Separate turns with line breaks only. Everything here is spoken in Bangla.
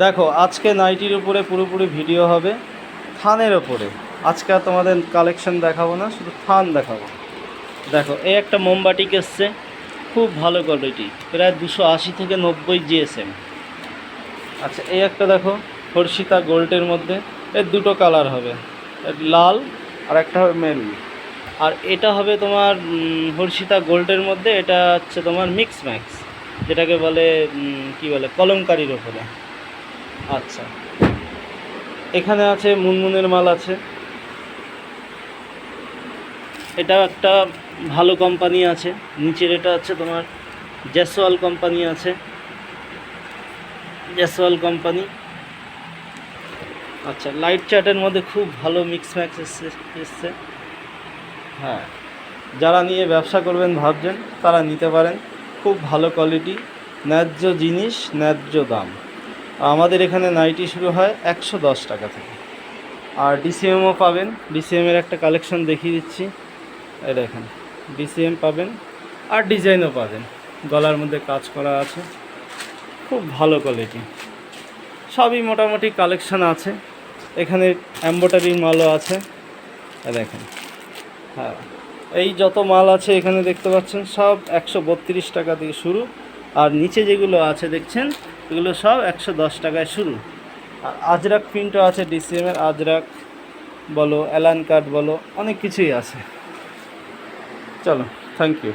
দেখো আজকে নাইটির উপরে পুরোপুরি ভিডিও হবে, থানের ওপরে। আজকে আর তোমাদের কালেকশন দেখাবো না, শুধু থান দেখাবো। দেখো এই একটা মোমবাটি এসছে, খুব ভালো কোয়ালিটি, প্রায় 280 থেকে 90 জিএসএম। আচ্ছা এই একটা দেখো হর্ষিতা গোল্ডের মধ্যে, এর দুটো কালার হবে, লাল আর একটা হবে মেরুন। আর এটা হবে তোমার হর্ষিতা গোল্ডের মধ্যে, এটা হচ্ছে তোমার মিক্স ম্যাক্স, যেটাকে বলে কি বলে কলমকারির ওপরে। আচ্ছা এখানে আছে মুনমুনের মাল আছে, এটাও একটা ভালো কোম্পানি আছে। নিচের এটা হচ্ছে তোমার জেসওয়াল কোম্পানি আছে, জেসওয়াল কোম্পানি। আচ্ছা লাইট চার্টের মধ্যে খুব ভালো মিক্স ম্যাক্স এসছে। হ্যাঁ, যারা নিয়ে ব্যবসা করবেন ভাবছেন তারা নিতে পারেন, খুব ভালো কোয়ালিটি, ন্যায্য জিনিস ন্যায্য দাম। আমাদের এখানে নাইটি শুরু হয় 110 টাকা থেকে। আর ডিসিএমও পাবেন, ডিসিএমের একটা কালেকশন দেখিয়ে দিচ্ছি, এই দেখেন ডিসিএম পাবেন আর ডিজাইনও পাবেন, গলার মধ্যে কাজ করা আছে, খুব ভালো কোয়ালিটি, সবই মোটামুটি কালেকশান আছে। এখানে এমব্রয়ডারির মালও আছে, দেখেন। হ্যাঁ, এই যত মাল আছে এখানে দেখতে পাচ্ছেন সব 132 টাকা থেকে শুরু, আর নিচে যেগুলো আছে দেখছেন এগুলো সব 110 টাকায় শুরু। আর আজরাক প্রিন্টও আছে, ডিসিএমের আজরাক বলো, অ্যালান কাট বলো, অনেক কিছুই আছে। চলো, থ্যাংক ইউ।